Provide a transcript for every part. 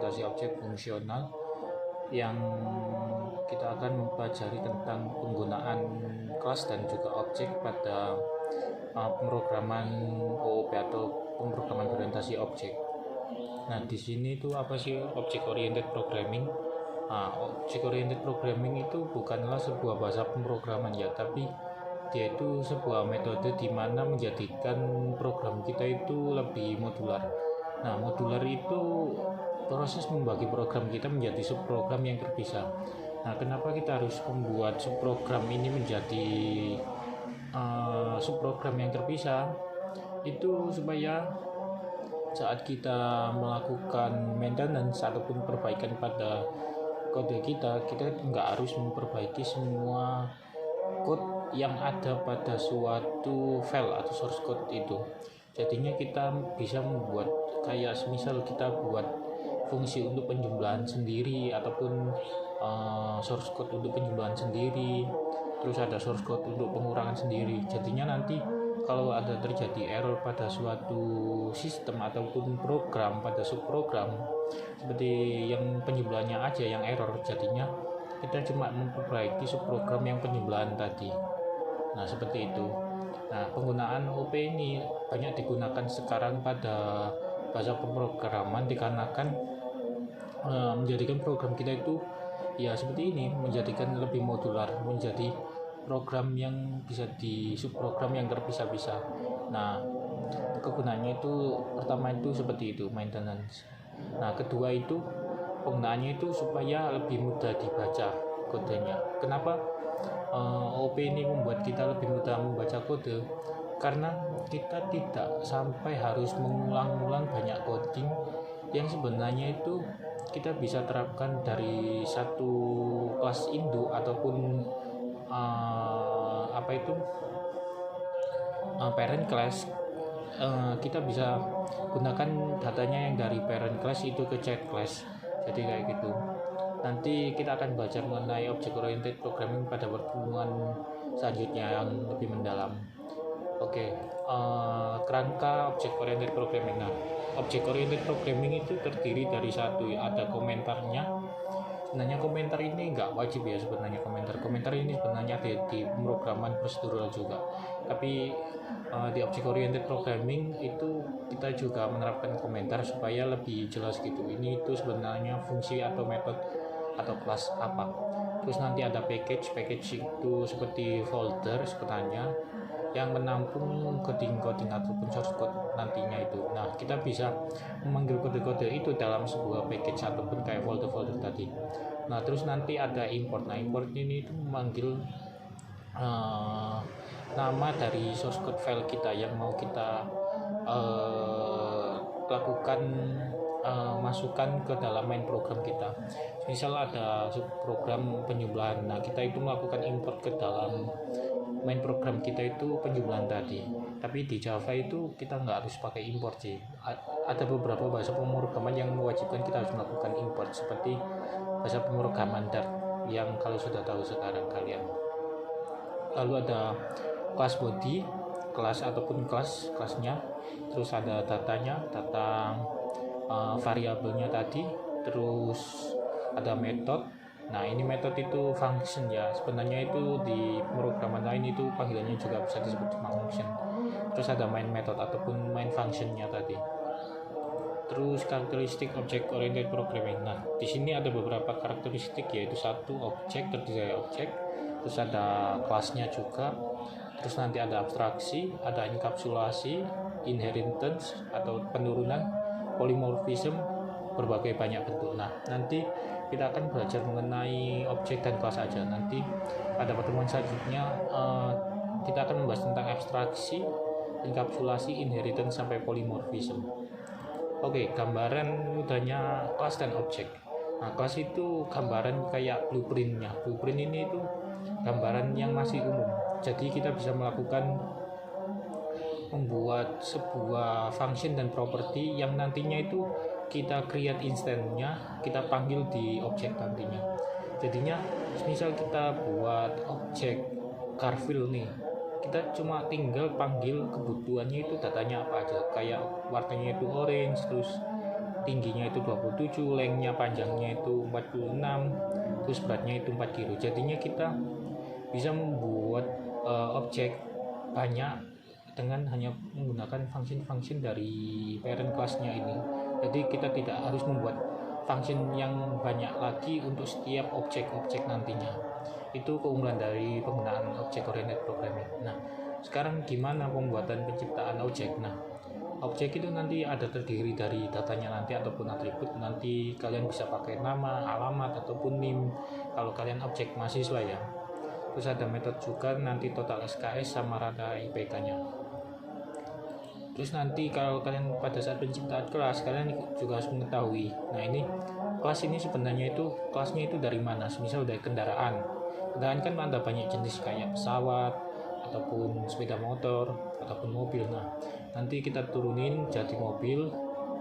orientasi objek fungsional, yang kita akan mempelajari tentang penggunaan kelas dan juga objek pada pemrograman OOP atau pemrograman orientasi objek. Nah, di sini itu apa sih object oriented programming? Object oriented programming itu bukanlah sebuah bahasa pemrograman ya, tapi dia itu sebuah metode di mana menjadikan program kita itu lebih modular. Nah, modular itu proses membagi program kita menjadi subprogram yang terpisah. Nah, kenapa kita harus membuat subprogram ini menjadi subprogram yang terpisah? Itu supaya saat kita melakukan maintenance ataupun perbaikan pada kode kita nggak harus memperbaiki semua code yang ada pada suatu file atau source code itu. Jadinya kita bisa membuat kayak semisal kita buat fungsi untuk penjumlahan sendiri ataupun source code untuk penjumlahan sendiri, terus ada source code untuk pengurangan sendiri. Jadinya nanti kalau ada terjadi error pada suatu sistem ataupun program pada subprogram seperti yang penjumlahannya aja yang error, jadinya kita cuma memperbaiki subprogram yang penjumlahan tadi. Nah, seperti itu. Nah, penggunaan OP ini banyak digunakan sekarang pada bahasa pemrograman dikarenakan menjadikan program kita itu ya seperti ini, menjadikan lebih modular, menjadi program yang bisa di subprogram yang terpisah-pisah. Nah, kegunaannya itu pertama itu seperti itu, maintenance. Nah, kedua itu penggunaannya itu supaya lebih mudah dibaca kodenya. Kenapa OP ini membuat kita lebih mudah membaca kode? Karena kita tidak sampai harus mengulang-ulang banyak coding yang sebenarnya itu kita bisa terapkan dari satu kelas induk ataupun parent class. Kita bisa gunakan datanya yang dari parent class itu ke child class, jadi kayak gitu. Nanti kita akan belajar mengenai object oriented programming pada pertemuan selanjutnya yang lebih mendalam. Kerangka object oriented programming. Nah, object oriented programming itu terdiri dari satu, ada komentarnya. Sebenarnya komentar ini nggak wajib ya, sebenarnya komentar ini sebenarnya di pemrograman prosedural juga, tapi di object oriented programming itu kita juga menerapkan komentar supaya lebih jelas gitu, ini itu sebenarnya fungsi atau metode atau kelas apa. Terus nanti ada package itu seperti folder sebenarnya yang menampung coding ataupun source code nantinya itu. Nah, kita bisa memanggil kode-kode itu dalam sebuah package ataupun kayak folder tadi. Nah, terus nanti ada import. Nah, import ini itu memanggil nama dari source code file kita yang mau kita lakukan masukkan ke dalam main program kita. Misal ada subprogram penjumlahan, nah kita itu melakukan import ke dalam main program kita itu penjumlahan tadi. Tapi di Java itu kita nggak harus pakai import sih. Ada beberapa bahasa pemrograman yang mewajibkan kita harus melakukan import, seperti bahasa pemrograman Dart yang kalau sudah tahu sekarang kalian. Lalu ada class body, kelas ataupun kelasnya, terus ada datanya, data variabelnya tadi, terus ada method. Nah, ini method itu function ya, sebenarnya itu di pemrograman lain itu panggilannya juga bisa disebut function. Terus ada main method ataupun main functionnya tadi. Terus karakteristik object oriented programming. Nah, di sini ada beberapa karakteristik, yaitu satu, objek terdiri dari objek, terus ada kelasnya juga, terus nanti ada abstraksi, ada enkapsulasi, inheritance atau penurunan, polymorphism, berbagai banyak bentuk. Nah, nanti kita akan belajar mengenai objek dan kelas saja. Nanti pada pertemuan selanjutnya kita akan membahas tentang abstraksi, enkapsulasi, inheritance sampai polymorphism. Gambaran mudahnya kelas dan objek. Nah, kelas itu gambaran kayak blueprintnya. Blueprint ini itu gambaran yang masih umum. Jadi kita bisa membuat sebuah function dan property yang nantinya itu kita create instance-nya, kita panggil di objek nantinya. Jadinya misal kita buat objek Carville nih, kita cuma tinggal panggil kebutuhannya itu datanya apa aja, kayak warnanya itu orange, terus tingginya itu 27, lengthnya panjangnya itu 46, terus beratnya itu 4 kilo. Jadinya kita bisa membuat objek banyak dengan hanya menggunakan function dari parent class-nya ini. Jadi kita tidak harus membuat function yang banyak lagi untuk setiap objek-objek nantinya. Itu keunggulan dari penggunaan object oriented programming. Nah, sekarang gimana pembuatan penciptaan objek? Nah, objek itu nanti ada terdiri dari datanya nanti ataupun atribut. Nanti kalian bisa pakai nama, alamat ataupun NIM kalau kalian objek mahasiswa ya. Terus ada metode juga nanti total SKS sama rata IPK-nya. Terus nanti kalau kalian pada saat penciptaan kelas, kalian juga harus mengetahui, nah ini kelas ini sebenarnya itu kelasnya itu dari mana. Misal dari kendaraan kan ada banyak jenis kayak pesawat ataupun sepeda motor ataupun mobil. Nah, nanti kita turunin jadi mobil.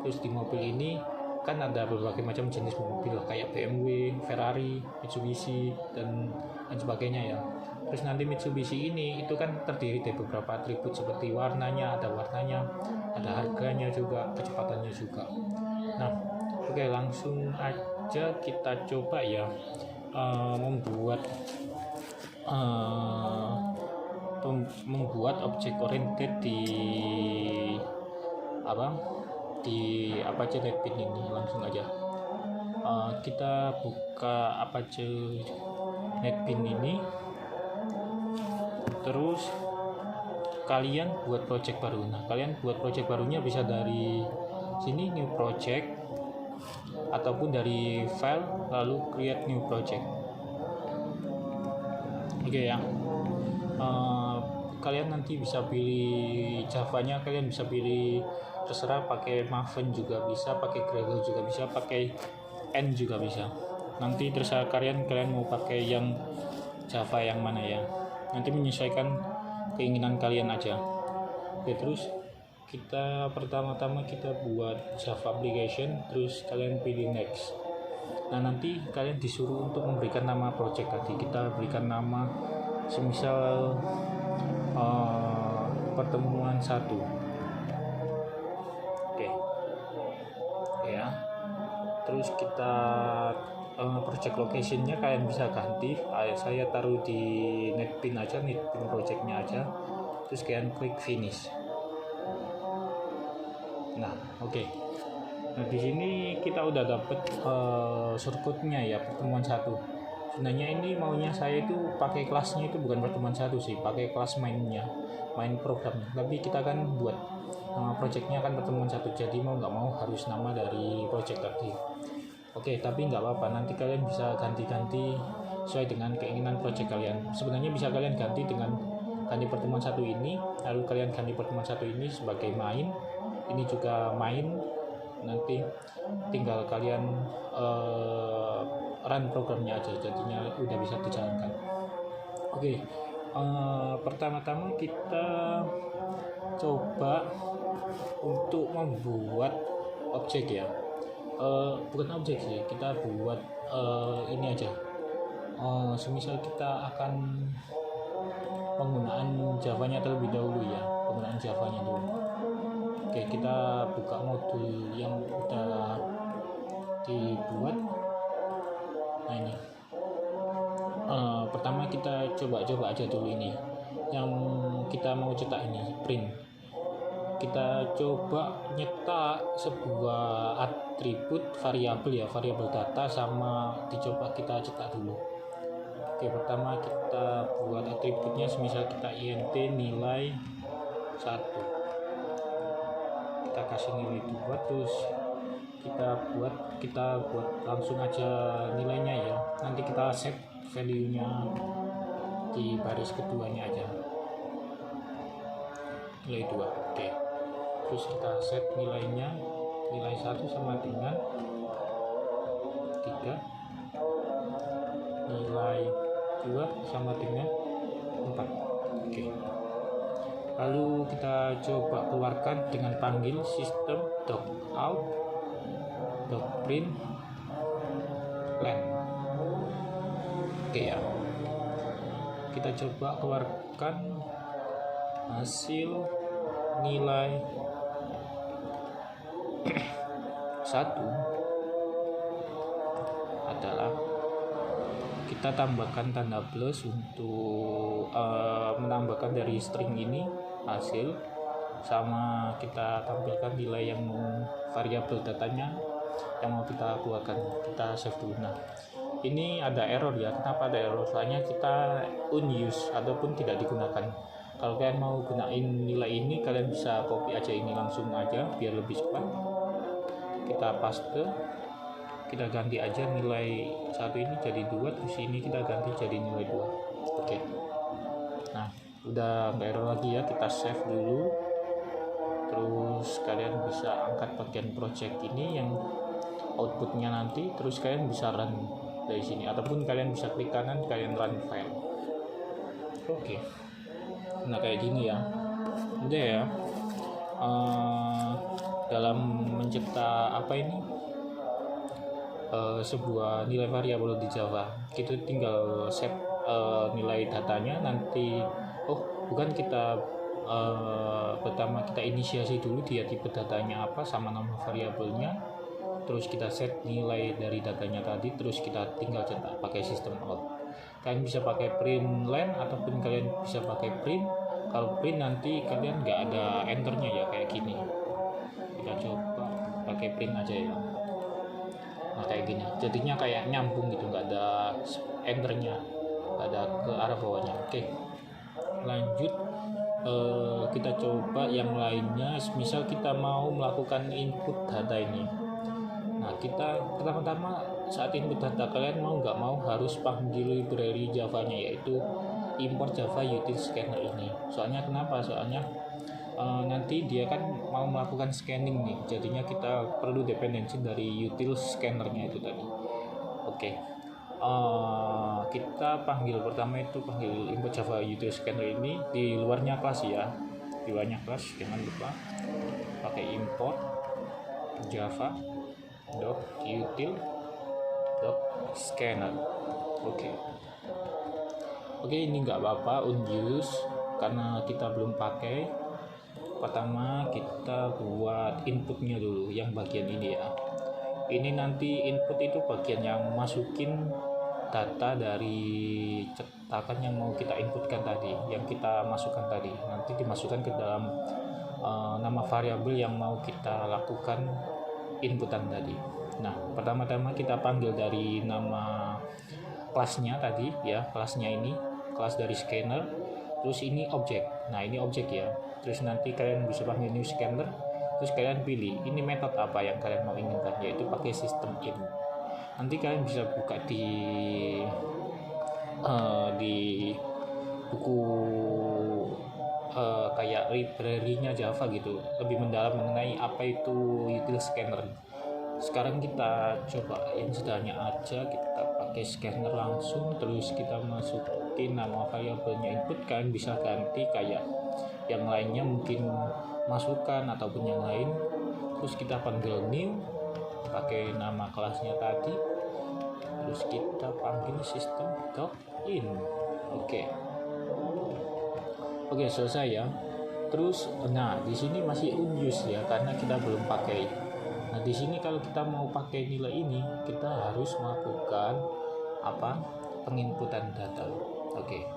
Terus di mobil ini kan ada berbagai macam jenis mobil kayak BMW, Ferrari, Mitsubishi dan sebagainya ya. Terus nanti Mitsubishi ini itu kan terdiri dari beberapa atribut seperti warnanya, ada harganya juga, kecepatannya juga. Nah, oke, langsung aja kita coba ya membuat objek oriented di Apache NetBeans ini. Langsung aja kita buka Apache NetBeans ini. Terus kalian buat project baru. Nah, kalian buat project barunya bisa dari sini new project ataupun dari file lalu create new project. Oke ya. Kalian nanti bisa pilih Java-nya, kalian bisa pilih terserah, pakai Maven juga bisa, pakai Gradle juga bisa, pakai N juga bisa. Nanti terserah kalian mau pakai yang Java yang mana ya. Nanti menyesuaikan keinginan kalian aja. Oke, terus kita pertama-tama kita buat Java application, terus kalian pilih next. Nah, nanti kalian disuruh untuk memberikan nama project tadi. Kita berikan nama semisal pertemuan 1. Oke ya. Terus kita project location-nya kalian bisa ganti. Saya taruh di NetBeans aja, NetBeans project-nya aja. Terus kalian klik finish. Nah, oke. Nah, di sini kita udah dapet shortcut-nya ya, pertemuan 1. Sebenarnya ini maunya saya itu pakai kelasnya itu bukan pertemuan 1 sih, pakai kelas mainnya, main programnya. Tapi kita kan buat project-nya kan pertemuan 1, jadi mau nggak mau harus nama dari project tadi. Oke, tapi nggak apa-apa, nanti kalian bisa ganti-ganti sesuai dengan keinginan project kalian. Sebenarnya bisa kalian ganti dengan ganti pertemuan 1 ini, lalu kalian ganti pertemuan 1 ini sebagai main, ini juga main. Nanti tinggal kalian run programnya aja, jadinya udah bisa dijalankan. Oke, pertama-tama kita coba untuk membuat objek ya. Bukan objek sih, kita buat ini aja. Semisal kita akan penggunaan Java-nya terlebih dahulu ya, penggunaan Java-nya dulu. Oke, kita buka modul yang udah dibuat. Nah, ini pertama kita coba aja dulu ini yang kita mau cetak ini, print. Kita coba nyetak sebuah atribut variabel data, sama dicoba kita cetak dulu. Oke, pertama kita buat atributnya, semisal kita int nilai 1, kita kasih nilai 2, terus kita buat langsung aja nilainya ya. Nanti kita set value-nya di baris keduanya aja, nilai 2. Oke. Terus kita set nilainya, nilai 1 sama dengan 3, nilai 2 sama dengan 4. Oke. Lalu kita coba keluarkan dengan panggil system.out.println. Oke ya. Kita coba keluarkan hasil nilai satu adalah kita tambahkan tanda plus untuk menambahkan dari string ini hasil, sama kita tampilkan nilai yang variabel datanya yang mau kita keluarkan. Kita save dulu. Nah, ini ada error ya. Kenapa ada error? Soalnya kita unused ataupun tidak digunakan. Kalau kalian mau gunain nilai ini, kalian bisa copy aja ini langsung aja biar lebih cepat. Kita paste, kita ganti aja nilai satu ini jadi 2, terus ini kita ganti jadi nilai 2. Oke. Nah, udah nggak error lagi ya. Kita save dulu. Terus kalian bisa angkat bagian project ini yang outputnya nanti, terus kalian bisa run dari sini, ataupun kalian bisa klik kanan, kalian run file. Oke. Nah, kayak gini ya. Udah ya. Dalam mencipta sebuah nilai variabel di Java, kita tinggal set nilai datanya nanti. Bukan, kita pertama kita inisiasi dulu dia tipe datanya apa sama nama variabelnya, terus kita set nilai dari datanya tadi, terus kita tinggal cetak pakai sistem out. Kalian bisa pakai print line ataupun kalian bisa pakai print. Kalau print nanti kalian nggak ada enternya ya, kayak gini. Kita coba pakai print aja ya. Nah, kayak gini jadinya kayak nyambung gitu, nggak ada enternya, nggak ada ke arah bawahnya. Oke, lanjut. Kita coba yang lainnya. Misal kita mau melakukan input data ini. Nah, kita pertama-tama saat input data, kalian mau nggak mau harus panggil library Java-nya, yaitu import Java util scanner ini. Soalnya kenapa? Soalnya nanti dia kan mau melakukan scanning nih, jadinya kita perlu dependensi dari util scanner-nya itu tadi. Oke. Kita panggil pertama itu panggil import Java util scanner ini di luarnya kelas ya, di luarnya kelas. Jangan lupa pakai import Java util scanner. Oke, ini nggak apa-apa unused karena kita belum pakai. Pertama kita buat inputnya dulu, yang bagian ini ya. Ini nanti input itu bagian yang masukin data dari cetakan yang mau kita inputkan tadi, yang kita masukkan tadi, nanti dimasukkan ke dalam nama variabel yang mau kita lakukan inputan tadi. Nah, pertama-tama kita panggil dari nama kelasnya tadi ya, kelasnya ini, kelas dari scanner, terus ini objek. Nah, ini objek ya. Terus nanti kalian bisa panggil new scanner, terus kalian pilih ini metode apa yang kalian mau inginkan, yaitu pakai sistem in. Nanti kalian bisa buka di buku kayak library-nya Java gitu, lebih mendalam mengenai apa itu util scanner. Sekarang kita coba yang sederhana aja, kita pakai scanner langsung, terus kita masukin nama variabelnya input. Kalian bisa ganti kayak yang lainnya, mungkin masukkan ataupun yang lain. Terus kita panggil new pakai nama kelasnya tadi, terus kita panggil system.in. Oke, selesai ya. Terus nah di sini masih unused ya karena kita belum pakai. Nah, di sini kalau kita mau pakai nilai ini, kita harus melakukan penginputan data. Oke.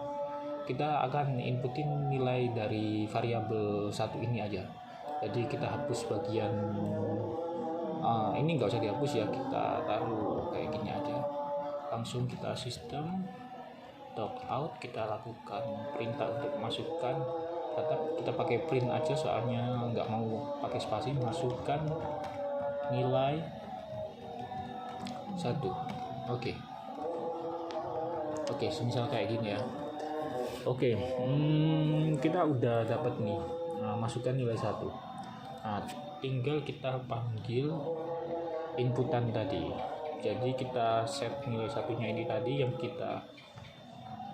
Kita akan inputin nilai dari variabel satu ini aja. Jadi kita hapus bagian ini nggak usah dihapus ya, kita taruh kayak gini aja. Langsung kita sistem out, kita lakukan perintah untuk masukkan data. Kita pakai print aja soalnya nggak mau pakai spasi. Masukkan nilai 1. Oke, semisal kayak gini ya. Kita udah dapat nih, masukkan nilai 1. Nah, tinggal kita panggil inputan tadi. Jadi kita set nilai satunya ini tadi yang kita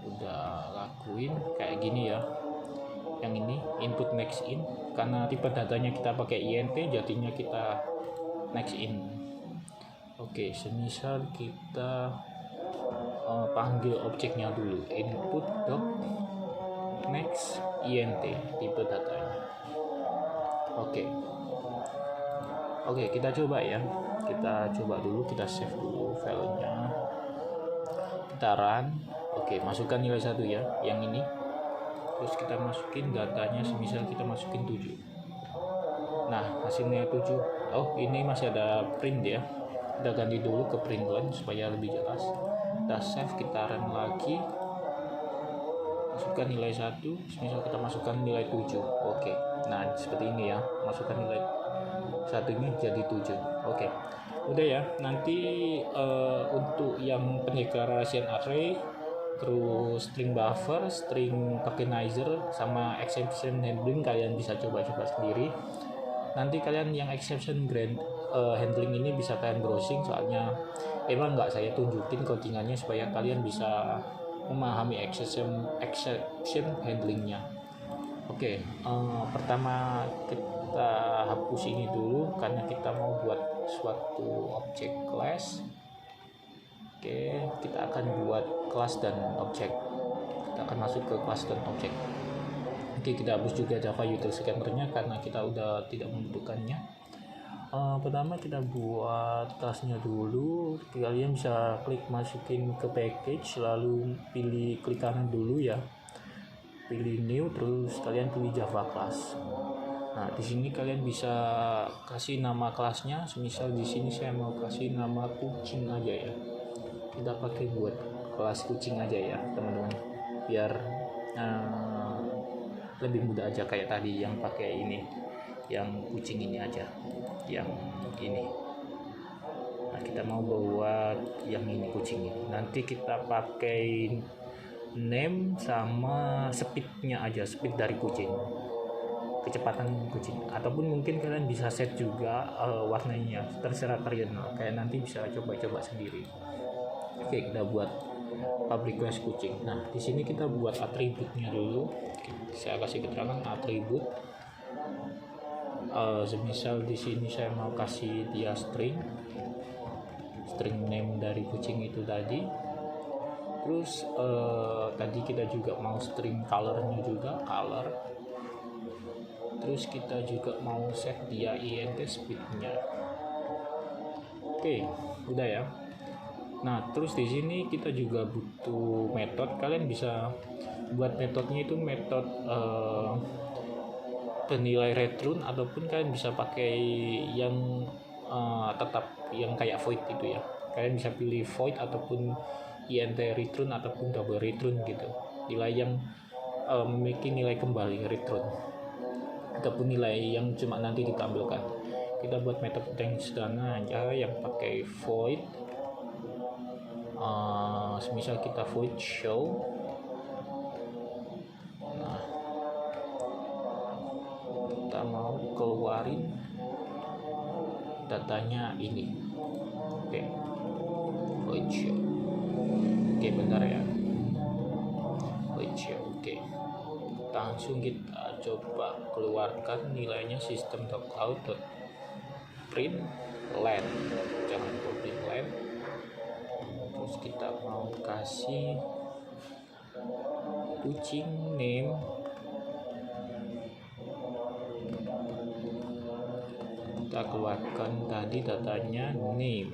udah lakuin kayak gini ya. Yang ini input next in, karena tipe datanya kita pakai int, jadinya kita next in. Semisal kita panggil objeknya dulu, input next int tipe datanya. Oke, kita coba ya. Kita coba dulu, kita save dulu filenya. Kita run. Oke, masukkan nilai 1 ya, yang ini. Terus kita masukin datanya, semisal kita masukin 7. Nah, hasilnya 7. Oh, ini masih ada print ya. Kita ganti dulu ke print line supaya lebih jelas. Kita save, kita run lagi. Masukkan nilai 1, misal kita masukkan nilai 7. Oke. Nah, seperti ini ya. Masukkan nilai 1 ini jadi 7. Oke. Udah ya. Nanti untuk yang pendeklarasian array, terus string buffer, string tokenizer, sama exception handling kalian bisa coba-coba sendiri. Nanti kalian yang exception handling ini bisa kalian browsing, soalnya emang nggak saya tunjukin codingannya supaya kalian bisa memahami exception handlingnya. Oke, pertama kita hapus ini dulu karena kita mau buat suatu objek class. Oke, kita akan buat kelas dan objek. Kita akan masuk ke kelas dan objek. Oke, kita hapus juga Java util scanner-nya karena kita udah tidak membutuhkannya. Pertama kita buat kelasnya dulu. Kalian bisa klik masukin ke package, lalu pilih klik kanan dulu ya, pilih new, terus kalian pilih Java class. Nah, di sini kalian bisa kasih nama kelasnya. Misal di sini saya mau kasih nama kucing aja ya. Kita pakai buat kelas kucing aja ya, teman-teman. Biar lebih mudah aja kayak tadi yang pakai ini, yang kucing ini aja, yang ini. Nah, kita mau buat yang ini kucing ini. Nanti kita pakai name sama speednya aja, speed dari kucing, kecepatan kucing, ataupun mungkin kalian bisa set juga warnanya, terserah kalian. Kayak nanti bisa coba-coba sendiri. Oke, kita buat public class kucing. Nah, di sini kita buat atributnya dulu. Saya kasih keterangan atribut. Semisal di sini saya mau kasih dia string name dari kucing itu tadi. Terus tadi kita juga mau string colornya juga, color. Terus kita juga mau set dia int speednya. Oke, udah ya. Nah, terus di sini kita juga butuh metode. Kalian bisa buat metodenya itu metode penilai return, ataupun kalian bisa pakai yang tetap yang kayak void itu ya. Kalian bisa pilih void ataupun int return ataupun double return gitu. Nilai yang memiliki nilai kembali return, ataupun nilai yang cuma nanti ditampilkan. Kita buat metode yang sederhana aja yang pakai void. Semisal kita void show. Nah, kita mau keluarin datanya ini. Oke, void show. Oke, bentar ya, void show. Oke, langsung kita coba keluarkan nilainya system.out.print len, jangan print len. Terus kita mau kasih kucing name, kita keluarkan tadi datanya name.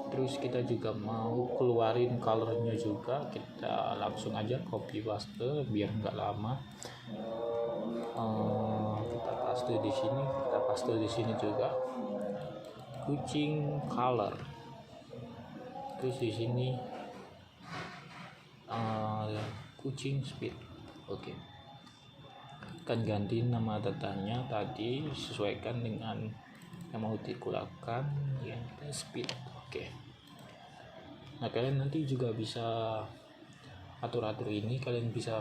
Terus kita juga mau keluarin colornya juga. Kita langsung aja copy paste biar nggak lama. Kita paste di sini, kita paste di sini juga kucing color. Terus di sini kucing speed. Oke, akan ganti nama datanya tadi, sesuaikan dengan yang mau dikeluarkan, ya, speed. Oke. Nah, kalian nanti juga bisa atur-atur ini. Kalian bisa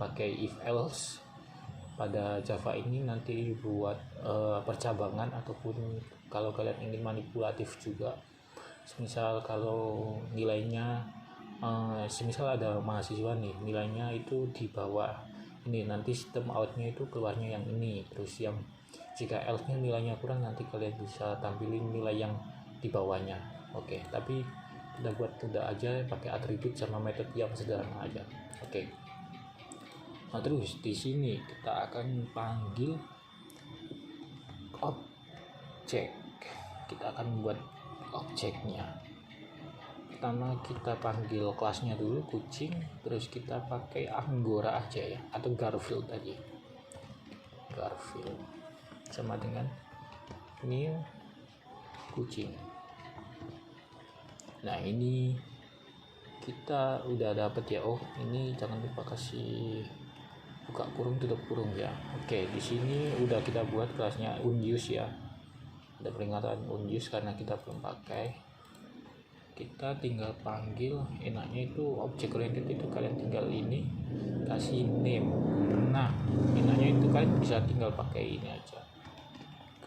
pakai if else pada Java ini nanti buat percabangan, ataupun kalau kalian ingin manipulatif juga. Misal kalau nilainya semisal ada mahasiswa nih, nilainya itu di bawah ini, nanti sistem outnya itu keluarnya yang ini. Terus yang jika else nya nilainya kurang, nanti kalian bisa tampilin nilai yang di bawahnya. Oke, tapi kita buat mudah aja pakai atribut sama metode yang sederhana aja. Oke. Nah, terus di sini kita akan panggil objek. Kita akan membuat objeknya. Pertama kita panggil kelasnya dulu kucing, terus kita pakai Anggora aja ya, atau Garfield tadi. Garfield sama dengan new kucing. Nah ini kita udah dapet ya. Oh ini jangan lupa kasih buka kurung tutup kurung ya. Oke, di sini udah kita buat kelasnya unuse ya. Ada peringatan unuse karena kita belum pakai. Kita tinggal panggil, enaknya itu objek oriented itu kalian tinggal ini kasih name. Nah enaknya itu kalian bisa tinggal pakai ini aja,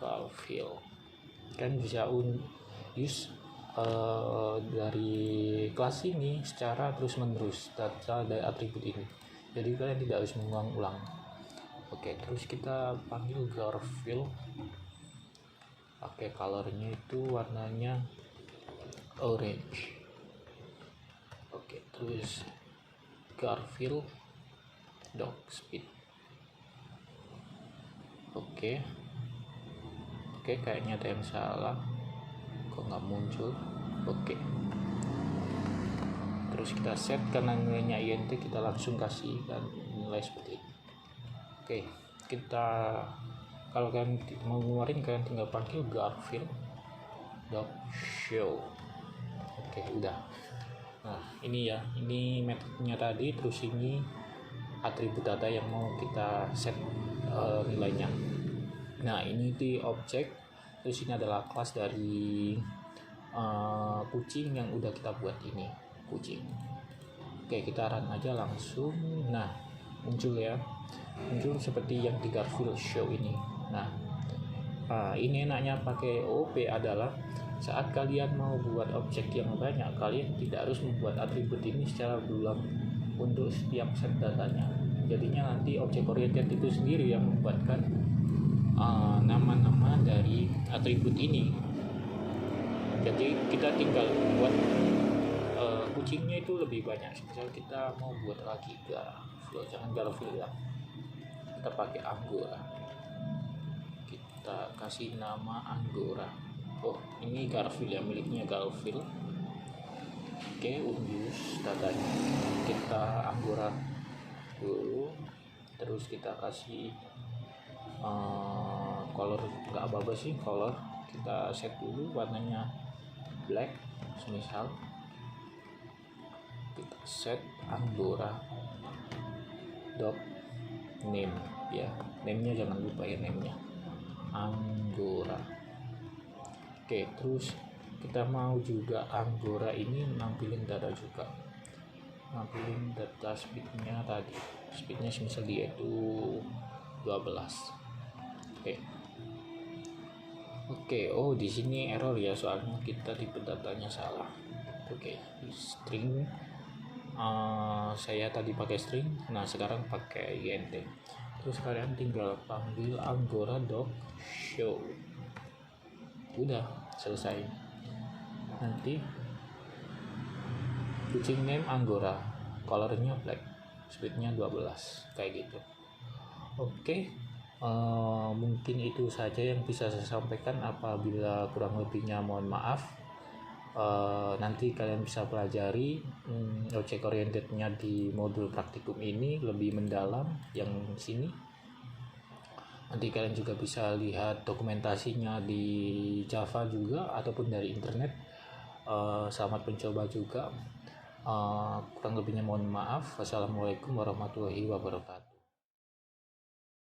Garfield. Kan bisa use dari kelas ini secara terus menerus data dari atribut ini, jadi kalian tidak harus mengulang-ulang. Oke, terus kita panggil Garfield, pakai colornya itu warnanya orange. Oke, terus Garfield dog speed. Oke, kayaknya ada yang salah, kok nggak muncul. Oke, terus kita set karena nilainya int, kita langsung kasih kan nilai seperti ini. Oke, kita kalau kalian mau ngeluarin kalian tinggal panggil Garfield dog show. Oke, udah. Nah ini ya, ini metodenya tadi, terus ini atribut data yang mau kita set nilainya. Nah ini di objek, terus ini adalah kelas dari kucing yang udah kita buat ini, kucing. Oke, kita run aja langsung. Nah muncul ya, muncul seperti yang di Garfield show ini. Nah ini enaknya pakai OOP adalah saat kalian mau buat objek yang banyak, kalian tidak harus membuat atribut ini secara berulang untuk setiap set datanya. Jadinya nanti objek oriented itu sendiri yang membuatkan nama-nama dari atribut ini. Jadi kita tinggal buat kucingnya itu lebih banyak. Misal kita mau buat lagi Garfield, jangan Garfield ya, kita pakai Anggora, kita kasih nama Anggora. Oh ini Garfield ya, miliknya Garfield. Oke, unuse datanya, kita Anggora dulu, terus kita kasih color, nggak apa-apa sih color, kita set dulu warnanya black semisal. Kita set Anggora dot name ya, name-nya jangan lupa ya, name-nya Anggora. Oke, terus kita mau juga Anggora ini nampilin data juga, nampilin data speednya tadi, speednya misal dia itu 12. Oke, oh di sini error ya, soalnya kita tipe datanya salah. Oke, string saya tadi pakai string, nah sekarang pakai int. Terus kalian tinggal panggil Anggora dog show. Udah selesai. Nanti kucing name Anggora, colornya black, speednya 12, kayak gitu. Oke, mungkin itu saja yang bisa saya sampaikan. Apabila kurang lebihnya mohon maaf. Nanti kalian bisa pelajari object orientednya di modul praktikum ini lebih mendalam yang sini. Nanti kalian juga bisa lihat dokumentasinya di Java juga ataupun dari internet. Selamat mencoba juga. Kurang lebihnya mohon maaf. Wassalamualaikum warahmatullahi wabarakatuh.